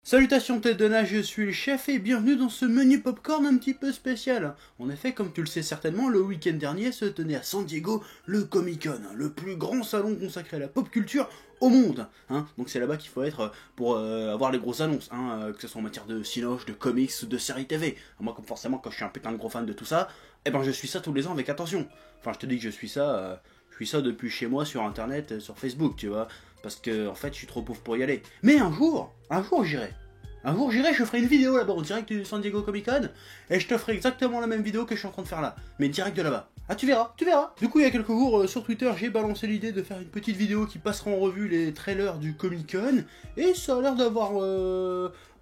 Salutations tête de nage, je suis le chef et bienvenue dans ce menu popcorn un petit peu spécial. En effet, comme tu le sais certainement, le week-end dernier se tenait à San Diego le Comic-Con, le plus grand salon consacré à la pop culture au monde. Donc c'est là-bas qu'il faut être pour avoir les grosses annonces, que ce soit en matière de cinoche, de comics ou de séries TV. Moi, comme forcément, quand je suis un putain de gros fan de tout ça, je suis ça tous les ans avec attention. Enfin, je te dis que je suis ça depuis chez moi sur internet, sur Facebook, tu vois. Parce que, en fait, je suis trop pauvre pour y aller. Mais un jour j'irai. Un jour j'irai, je ferai une vidéo là-bas en direct du San Diego Comic Con, et je te ferai exactement la même vidéo que je suis en train de faire là, mais direct de là-bas. Ah, tu verras, tu verras. Du coup, il y a quelques jours, sur Twitter, j'ai balancé l'idée de faire une petite vidéo qui passera en revue les trailers du Comic Con, et ça a l'air d'avoir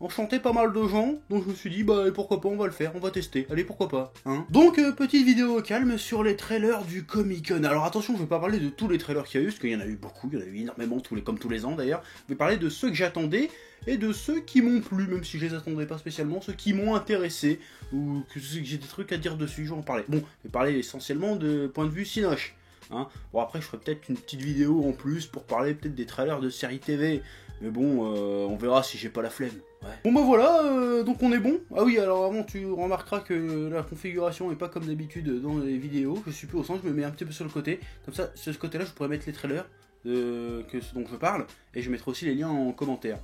enchanté pas mal de gens, donc je me suis dit, pourquoi pas, on va le faire, on va tester, allez, pourquoi pas, Donc, petite vidéo au calme sur les trailers du Comic Con. Alors attention, je vais pas parler de tous les trailers qu'il y a eu, parce qu'il y en a eu beaucoup, il y en a eu énormément, comme tous les ans d'ailleurs. Je vais parler de ceux que j'attendais, et de ceux qui m'ont plu, même si je les attendais pas spécialement, ceux qui m'ont intéressé, ou que j'ai des trucs à dire dessus, je vais en parler. Bon, je vais parler essentiellement de point de vue cinoche. Bon, après, je ferai peut-être une petite vidéo en plus pour parler peut-être des trailers de séries TV, mais bon, on verra si j'ai pas la flemme. Ouais. Bon voilà, donc on est bon. Ah oui, alors avant tu remarqueras que la configuration est pas comme d'habitude dans les vidéos. Je suis plus au centre, je me mets un petit peu sur le côté. Comme ça, sur ce côté-là, je pourrais mettre les trailers dont je parle, et je mettrai aussi les liens en commentaire.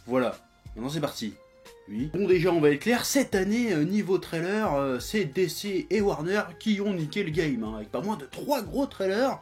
Voilà, maintenant c'est parti. Oui. Bon, déjà on va être clair, cette année, niveau trailer, c'est DC et Warner qui ont niqué le game, avec pas moins de 3 gros trailers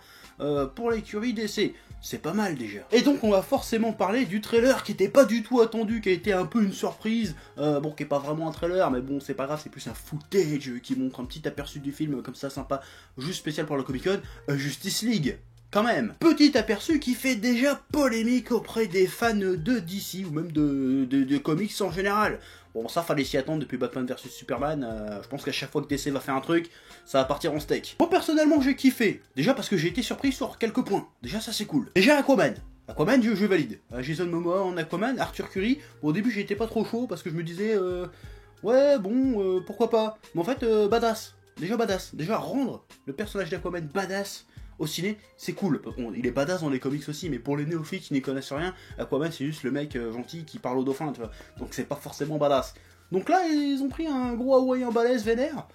pour l'écurie DC. C'est pas mal déjà. Et donc on va forcément parler du trailer qui était pas du tout attendu, qui a été un peu une surprise, qui est pas vraiment un trailer, mais bon c'est pas grave, c'est plus un footage qui montre un petit aperçu du film comme ça sympa, juste spécial pour le Comic Con, Justice League. Quand même. Petit aperçu qui fait déjà polémique auprès des fans de DC ou même de comics en général. Bon, ça fallait s'y attendre depuis Batman vs Superman. Je pense qu'à chaque fois que DC va faire un truc, ça va partir en steak. Moi personnellement, j'ai kiffé. Déjà parce que j'ai été surpris sur quelques points. Déjà, ça c'est cool. Déjà Aquaman. Aquaman, je valide. Jason Momoa en Aquaman, Arthur Curry. Bon, au début, j'étais pas trop chaud parce que je me disais, ouais, bon, pourquoi pas. Mais en fait, badass. Déjà badass. Déjà rendre le personnage d'Aquaman badass au ciné, c'est cool. Bon, il est badass dans les comics aussi, mais pour les néophytes qui n'y connaissent rien, Aquaman c'est juste le mec gentil qui parle au dauphin, tu vois. Donc c'est pas forcément badass. Donc là, ils ont pris un gros hawaïen balèze vénère,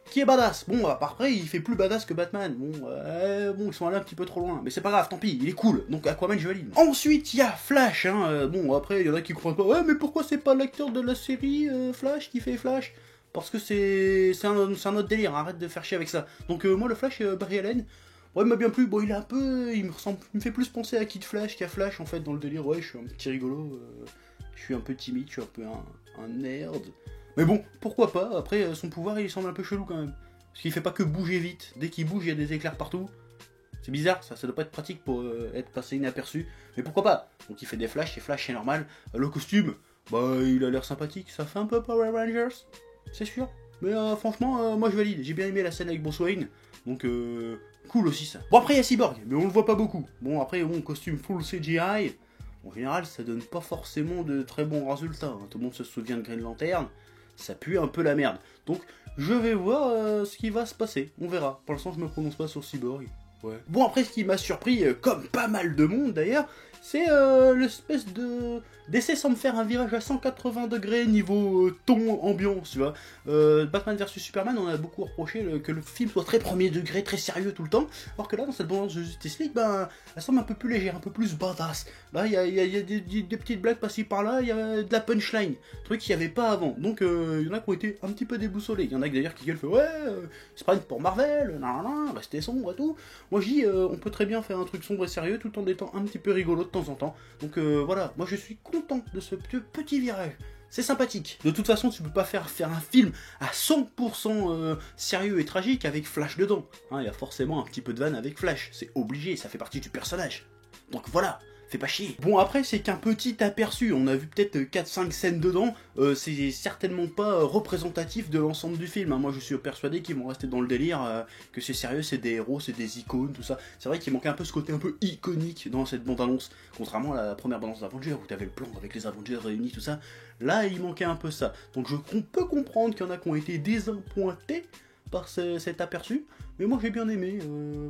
qui est badass. Bon, après, il fait plus badass que Batman. Bon, ils sont allés un petit peu trop loin. Mais c'est pas grave, tant pis, il est cool. Donc Aquaman, je valide. Ensuite, il y a Flash, bon, après, il y en a qui comprennent pas. Ouais, mais pourquoi c'est pas l'acteur de la série Flash qui fait Flash? Parce que c'est un autre délire, arrête de faire chier avec ça. Donc moi, le Flash, Barry Allen, ouais, il m'a bien plu. Bon, il est un peu. Il me fait plus penser à Kid Flash qu'à Flash en fait, dans le délire. Ouais, je suis un petit rigolo, je suis un peu timide, je suis un peu un nerd. Mais bon, pourquoi pas. Après, son pouvoir il semble un peu chelou quand même. Parce qu'il fait pas que bouger vite. Dès qu'il bouge, il y a des éclairs partout. C'est bizarre, ça doit pas être pratique pour être passé inaperçu. Mais pourquoi pas. Donc il fait des flashs, et Flash c'est normal. Le costume, il a l'air sympathique. Ça fait un peu Power Rangers, c'est sûr. Mais franchement, moi je valide. J'ai bien aimé la scène avec Bruce Wayne. Donc cool aussi ça. Bon après il y a Cyborg, mais on le voit pas beaucoup. Bon après costume full CGI, en général ça donne pas forcément de très bons résultats. Tout le monde se souvient de Green Lantern, ça pue un peu la merde. Donc je vais voir ce qui va se passer, on verra. Pour l'instant je me prononce pas sur Cyborg. Ouais. Bon après ce qui m'a surpris, comme pas mal de monde d'ailleurs, c'est l'espèce de... DC semble faire un virage à 180 degrés niveau ton, ambiance, tu vois. Batman vs Superman, on a beaucoup reproché que le film soit très premier degré, très sérieux tout le temps, alors que là, dans cette bande de Justice League, elle semble un peu plus légère, un peu plus badass. Là, il y a des petites blagues passées par là, il y a de la punchline, truc qu'il n'y avait pas avant. Donc, il y en a qui ont été un petit peu déboussolés. Il y en a d'ailleurs qui gueulent, ouais, Sprint pour Marvel, restez sombre et tout. Moi, je dis, on peut très bien faire un truc sombre et sérieux tout en étant un petit peu rigolo de temps en temps. Donc, voilà, moi, je suis content de ce petit virage. C'est sympathique. De toute façon, tu peux pas faire un film à 100% sérieux et tragique avec Flash dedans. Il y a forcément un petit peu de vanne avec Flash. C'est obligé, ça fait partie du personnage. Donc voilà, fais pas chier. Bon après, c'est qu'un petit aperçu. On a vu peut-être 4-5 scènes dedans. C'est certainement pas représentatif de l'ensemble du film. Moi, je suis persuadé qu'ils vont rester dans le délire, que c'est sérieux, c'est des héros, c'est des icônes, tout ça. C'est vrai qu'il manquait un peu ce côté un peu iconique dans cette bande-annonce. Contrairement à la première bande-annonce d'Avengers, où t'avais le plan avec les Avengers réunis, tout ça. Là, il manquait un peu ça. Donc je peux comprendre qu'il y en a qui ont été désappointés. par cet aperçu, mais moi j'ai bien aimé,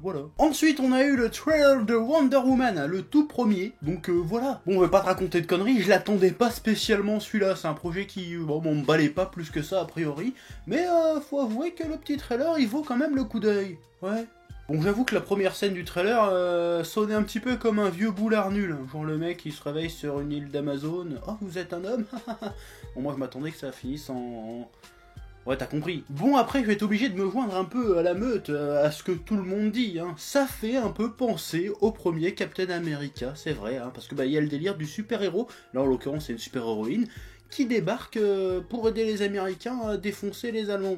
voilà. Ensuite on a eu le trailer de Wonder Woman, le tout premier, donc voilà. Bon, on va pas te raconter de conneries, je l'attendais pas spécialement celui-là, c'est un projet qui, bon, m'emballait pas plus que ça a priori, mais faut avouer que le petit trailer il vaut quand même le coup d'œil, ouais. Bon, j'avoue que la première scène du trailer sonnait un petit peu comme un vieux boulard nul. Genre le mec il se réveille sur une île d'Amazon. Oh, vous êtes un homme. Bon, moi je m'attendais que ça finisse en... Ouais, t'as compris. Bon, après, je vais être obligé de me joindre un peu à la meute, à ce que tout le monde dit. Hein. Ça fait un peu penser au premier Captain America, c'est vrai. Hein, parce que y a le délire du super-héros. Là, en l'occurrence, c'est une super-héroïne qui débarque pour aider les Américains à défoncer les Allemands.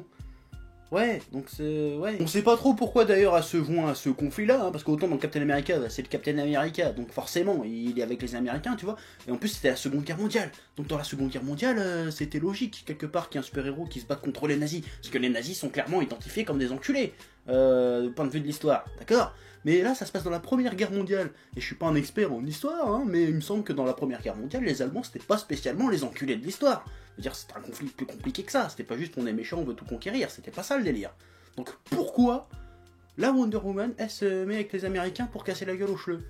Ouais, donc c'est... Ouais. On sait pas trop pourquoi d'ailleurs elle se joint à ce conflit-là, hein, parce qu'autant dans Captain America, c'est le Captain America, donc forcément, il est avec les Américains, tu vois, et en plus c'était la Seconde Guerre mondiale, donc dans la Seconde Guerre mondiale, c'était logique, quelque part, qu'il y ait un super-héros qui se batte contre les nazis, parce que les nazis sont clairement identifiés comme des enculés, du point de vue de l'histoire, d'accord ? Mais là, ça se passe dans la Première Guerre mondiale, et je suis pas un expert en histoire, hein, mais il me semble que dans la Première Guerre mondiale, les Allemands, c'était pas spécialement les enculés de l'histoire. C'est-à-dire, c'était un conflit plus compliqué que ça, c'était pas juste on est méchant, on veut tout conquérir, c'était pas ça le délire. Donc pourquoi la Wonder Woman, elle se met avec les Américains pour casser la gueule aux chleux?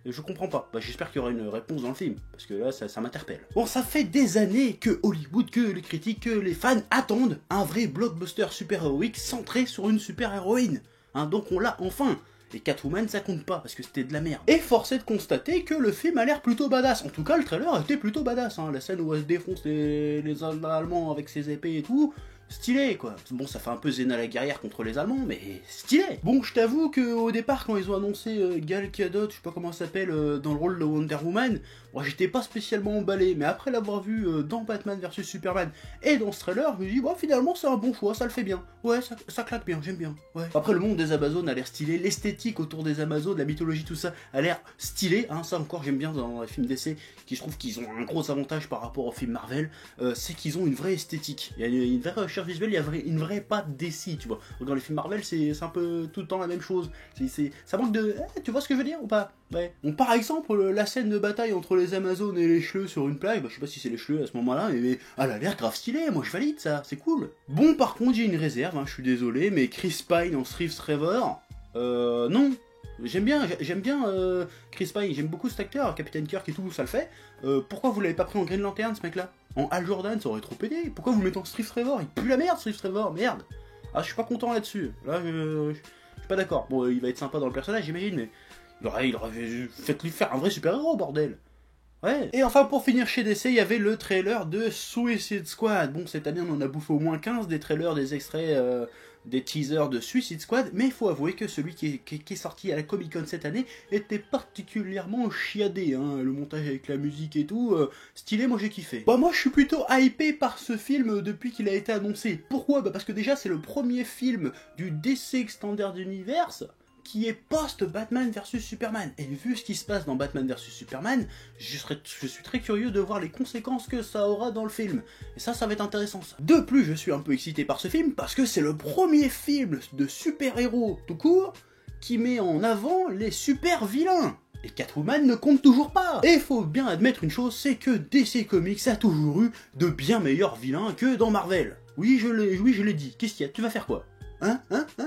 Je comprends pas. J'espère qu'il y aura une réponse dans le film, parce que là, ça m'interpelle. Bon, ça fait des années que Hollywood, que les critiques, que les fans attendent un vrai blockbuster super-héroïque centré sur une super-héroïne. Hein, donc on l'a enfin. Et Catwoman, ça compte pas, parce que c'était de la merde. Et force est de constater que le film a l'air plutôt badass. En tout cas, le trailer était plutôt badass. Hein. La scène où elle se défonce les Allemands avec ses épées et tout... Stylé quoi. Bon, ça fait un peu Xena la guerrière contre les Allemands, mais stylé. Bon, je t'avoue que au départ, quand ils ont annoncé Gal Gadot, je sais pas comment elle s'appelle, dans le rôle de Wonder Woman, moi j'étais pas spécialement emballé, mais après l'avoir vu dans Batman vs Superman et dans ce trailer, je me dis, bon, finalement c'est un bon choix, ça le fait bien. Ouais, ça claque bien, j'aime bien. Ouais. Après, le monde des Amazones a l'air stylé, l'esthétique autour des Amazones, la mythologie, tout ça, a l'air stylé, hein, ça encore j'aime bien dans les films d'essai, qui je trouve qu'ils ont un gros avantage par rapport aux films Marvel, c'est qu'ils ont une vraie esthétique. Il y a une vraie recherche visuelle, il y a une vraie patte d'essai, tu vois. Dans les films Marvel, c'est un peu tout le temps la même chose. Ça manque de... tu vois ce que je veux dire ou pas? Ouais. Bon, par exemple, la scène de bataille entre les Amazones et les Chleux sur une plage, je sais pas si c'est les Chleux à ce moment-là, mais elle a l'air grave stylée, moi je valide ça, c'est cool. Bon, par contre, j'ai une réserve, hein, je suis désolé, mais Chris Pine en Steve Trevor, non. J'aime bien Chris Pine, j'aime beaucoup cet acteur, Captain Kirk et tout, ça le fait. Pourquoi vous l'avez pas pris en Green Lantern, ce mec-là? En Hal Jordan, ça aurait trop pédé. Pourquoi vous le mettez en Steve Trevor? Il pue la merde, Steve Trevor, merde. Ah, je suis pas content là-dessus. Là, je suis pas d'accord. Bon, il va être sympa dans le personnage, j'imagine, mais il aurait fait lui faire un vrai super-héros, bordel. Ouais. Et enfin, pour finir chez DC, il y avait le trailer de Suicide Squad. Bon, cette année, on en a bouffé au moins 15 des trailers, des extraits, des teasers de Suicide Squad, mais il faut avouer que celui qui est sorti à la Comic Con cette année était particulièrement chiadé, hein. Le montage avec la musique et tout, stylé, moi j'ai kiffé. Bah moi je suis plutôt hypé par ce film depuis qu'il a été annoncé. Pourquoi? Bah parce que déjà c'est le premier film du DC Extended Universe qui est post-Batman vs Superman. Et vu ce qui se passe dans Batman vs Superman, je suis très curieux de voir les conséquences que ça aura dans le film. Et ça va être intéressant ça. De plus, je suis un peu excité par ce film parce que c'est le premier film de super-héros tout court qui met en avant les super-vilains. Et Catwoman ne compte toujours pas. Et faut bien admettre une chose, c'est que DC Comics a toujours eu de bien meilleurs vilains que dans Marvel. Oui, je l'ai dit. Qu'est-ce qu'il y a? Tu vas faire quoi? Hein?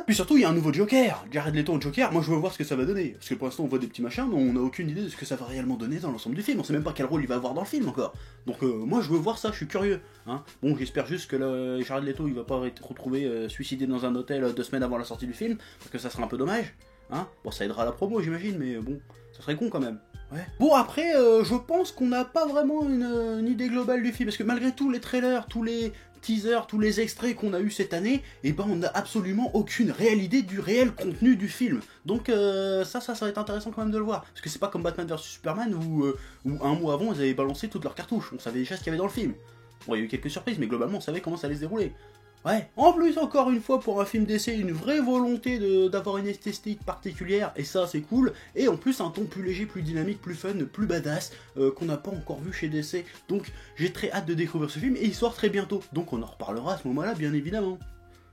Puis surtout, il y a un nouveau Joker, Jared Leto en Joker, moi je veux voir ce que ça va donner. Parce que pour l'instant, on voit des petits machins, mais on n'a aucune idée de ce que ça va réellement donner dans l'ensemble du film. On sait même pas quel rôle il va avoir dans le film encore. Donc moi je veux voir ça, je suis curieux. Hein. Bon, j'espère juste que Jared Leto, il va pas être retrouvé suicidé dans un hôtel 2 semaines avant la sortie du film, parce que ça sera un peu dommage. Hein. Bon, ça aidera la promo, j'imagine, mais bon, ça serait con quand même. Ouais. Bon, après, je pense qu'on n'a pas vraiment une idée globale du film, parce que malgré tous les trailers, tous les teasers, tous les extraits qu'on a eu cette année, et ben on n'a absolument aucune réelle idée du réel contenu du film. Donc ça va être intéressant quand même de le voir. Parce que c'est pas comme Batman vs Superman où un mois avant ils avaient balancé toutes leurs cartouches, on savait déjà ce qu'il y avait dans le film. Bon, il y a eu quelques surprises, mais globalement on savait comment ça allait se dérouler. Ouais. En plus, encore une fois, pour un film d'essai, une vraie volonté d'avoir une esthétique particulière, et ça, c'est cool. Et en plus, un ton plus léger, plus dynamique, plus fun, plus badass, qu'on n'a pas encore vu chez DC. Donc, j'ai très hâte de découvrir ce film, et il sort très bientôt. Donc, on en reparlera à ce moment-là, bien évidemment.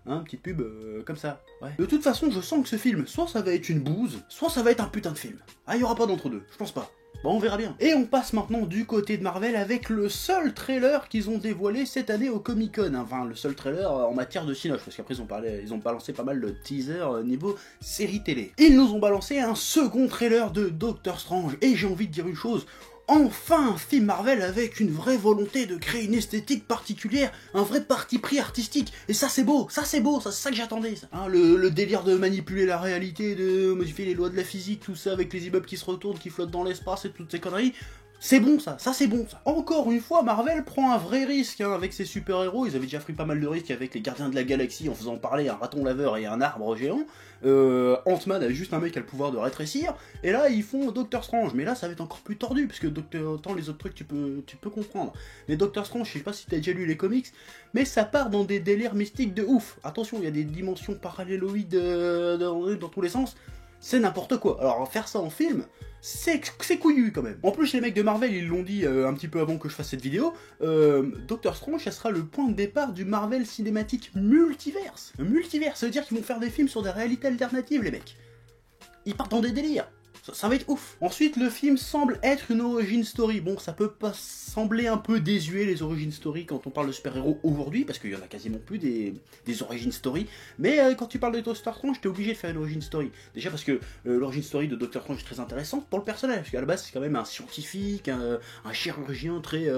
Hein, petite pub comme ça, ouais. De toute façon, je sens que ce film, soit ça va être une bouse, soit ça va être un putain de film. Ah, il y aura pas d'entre deux, je pense pas. Bon, on verra bien. Et on passe maintenant du côté de Marvel avec le seul trailer qu'ils ont dévoilé cette année au Comic-Con. Enfin, le seul trailer en matière de Cinoche, parce qu'après ils ont balancé pas mal de teasers niveau série télé. Ils nous ont balancé un second trailer de Doctor Strange, et j'ai envie de dire une chose. Enfin un film Marvel avec une vraie volonté de créer une esthétique particulière, un vrai parti pris artistique, et ça c'est beau, ça c'est ça que j'attendais. Hein, le délire de manipuler la réalité, de modifier les lois de la physique, tout ça avec les immeubles qui se retournent, qui flottent dans l'espace et toutes ces conneries, c'est bon ça c'est bon ça. Encore une fois, Marvel prend un vrai risque hein, avec ses super-héros. Ils avaient déjà pris pas mal de risques avec les Gardiens de la Galaxie en faisant parler un raton laveur et un arbre géant. Ant-Man avait juste un mec qui a le pouvoir de rétrécir. Et là, ils font Doctor Strange. Mais là, ça va être encore plus tordu, parce que autant les autres trucs, tu peux comprendre. Mais Doctor Strange, je sais pas si t'as déjà lu les comics, mais ça part dans des délires mystiques de ouf. Attention, il y a des dimensions paralléloïdes dans tous les sens. C'est n'importe quoi. Alors, faire ça en film, c'est couillu quand même. En plus, les mecs de Marvel, ils l'ont dit un petit peu avant que je fasse cette vidéo, Doctor Strange, ça sera le point de départ du Marvel Cinematic Multiverse. Multiverse, ça veut dire qu'ils vont faire des films sur des réalités alternatives, les mecs. Ils partent dans des délires. Ça va être ouf. Ensuite, le film semble être une origin story. Bon, ça peut pas sembler un peu désuet, les origin story, quand on parle de super-héros aujourd'hui, parce qu'il y en a quasiment plus des origin story. Mais quand tu parles de Doctor Strange, t'es obligé de faire une origin story. Déjà parce que l'origin story de Doctor Strange est très intéressante pour le personnage, parce qu'à la base, c'est quand même un scientifique, un chirurgien très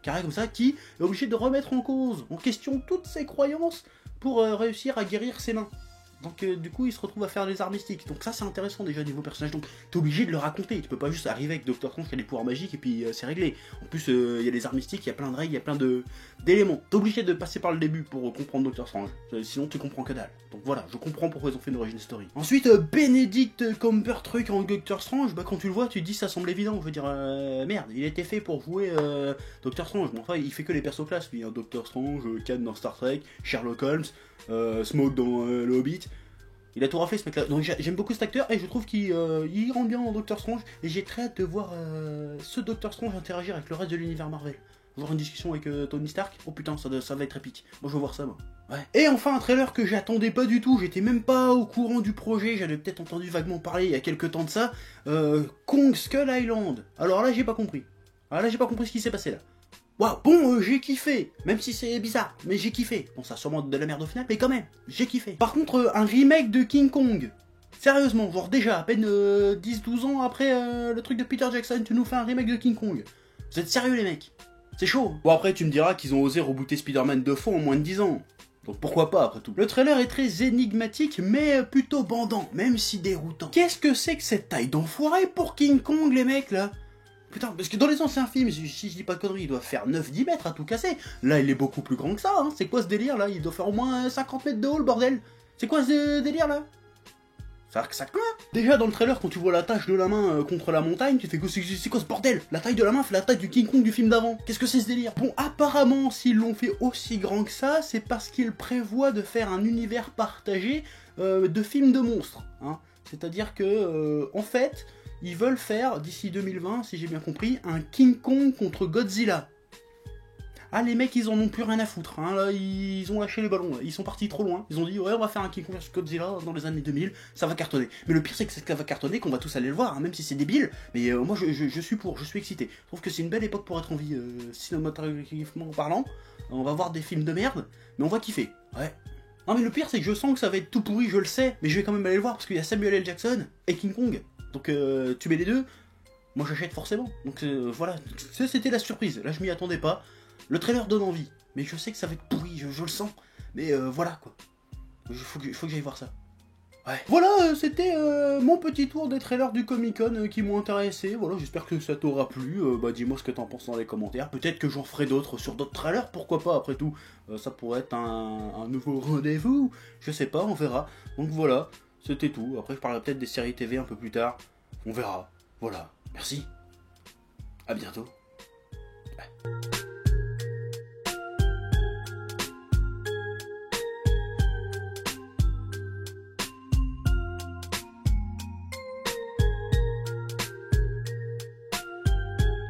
carré comme ça, qui est obligé de remettre en question toutes ses croyances pour réussir à guérir ses mains. Donc du coup il se retrouve à faire des arts mystiques. Donc ça c'est intéressant déjà niveau personnage. Donc t'es obligé de le raconter. Tu peux pas juste arriver avec Doctor Strange qui a des pouvoirs magiques et puis c'est réglé. En plus il y a des arts mystiques, il y a plein de règles, il y a plein d'éléments. T'es obligé de passer par le début pour comprendre Doctor Strange. Sinon tu comprends que dalle. Donc voilà, je comprends pourquoi ils ont fait une origin story. Ensuite Benedict Cumberbatch en Doctor Strange, bah quand tu le vois tu te dis ça semble évident. Je veux dire merde, il a été fait pour jouer Doctor Strange. Bon enfin il fait que les persos classes lui. Hein. Doctor Strange, Khan dans Star Trek, Sherlock Holmes, Smoke dans Le Hobbit. Il a tout raflé ce mec là, donc j'aime beaucoup cet acteur et je trouve qu'il rend bien en Doctor Strange et j'ai très hâte de voir ce Doctor Strange interagir avec le reste de l'univers Marvel. Voir une discussion avec Tony Stark, oh putain ça va être épique, moi je veux voir ça moi. Ouais. Et enfin un trailer que j'attendais pas du tout, j'étais même pas au courant du projet, j'avais peut-être entendu vaguement parler il y a quelques temps de ça, Kong Skull Island. Alors là j'ai pas compris, ce qui s'est passé là. Waouh, bon, j'ai kiffé, même si c'est bizarre, mais j'ai kiffé. Bon, ça a sûrement de la merde au final, mais quand même, j'ai kiffé. Par contre, un remake de King Kong. Sérieusement, genre déjà, à peine 10-12 ans après le truc de Peter Jackson, tu nous fais un remake de King Kong. Vous êtes sérieux les mecs? C'est chaud. Bon après, tu me diras qu'ils ont osé rebooter Spider-Man 2 fois en moins de 10 ans. Donc pourquoi pas après tout. Le trailer est très énigmatique, mais plutôt bandant, même si déroutant. Qu'est-ce que c'est que cette taille d'enfoiré pour King Kong les mecs là? Putain, parce que dans les anciens films, si je dis pas de conneries, il doit faire 9-10 mètres à tout casser. Là, il est beaucoup plus grand que ça, hein. C'est quoi ce délire, là? Il doit faire au moins 50 mètres de haut, le bordel. C'est quoi ce délire, là? Ça craint. Déjà, dans le trailer, quand tu vois la tache de la main contre la montagne, tu fais que c'est quoi ce bordel? La taille de la main fait la taille du King Kong du film d'avant. Qu'est-ce que c'est ce délire? Bon, apparemment, s'ils l'ont fait aussi grand que ça, c'est parce qu'ils prévoient de faire un univers partagé de films de monstres. Hein. C'est-à-dire que, en fait... Ils veulent faire, d'ici 2020, si j'ai bien compris, un King Kong contre Godzilla. Ah, les mecs, ils en ont plus rien à foutre. Hein. Là, ils ont lâché les ballons. Là. Ils sont partis trop loin. Ils ont dit, ouais, on va faire un King Kong contre Godzilla dans les années 2000. Ça va cartonner. Mais le pire, c'est que ça va cartonner, qu'on va tous aller le voir, hein, même si c'est débile. Mais moi, je suis pour. Je suis excité. Je trouve que c'est une belle époque pour être en vie, cinématographiquement parlant. On va voir des films de merde, mais on va kiffer. Ouais. Non, mais le pire, c'est que je sens que ça va être tout pourri, je le sais. Mais je vais quand même aller le voir, parce qu'il y a Samuel L. Jackson et King Kong. Donc tu mets les deux, moi j'achète forcément. Donc voilà, c'était la surprise. Là je m'y attendais pas. Le trailer donne envie, mais je sais que ça va être pourri, je le sens. Mais voilà quoi. Il faut que j'aille voir ça. Ouais. Voilà, c'était mon petit tour des trailers du Comic-Con qui m'ont intéressé. Voilà, j'espère que ça t'aura plu. Bah dis-moi ce que t'en penses dans les commentaires. Peut-être que j'en ferai d'autres sur d'autres trailers, pourquoi pas après tout. Ça pourrait être un nouveau rendez-vous. Je sais pas, on verra. Donc voilà. C'était tout. Après, je parlerai peut-être des séries TV un peu plus tard. On verra. Voilà. Merci. À bientôt.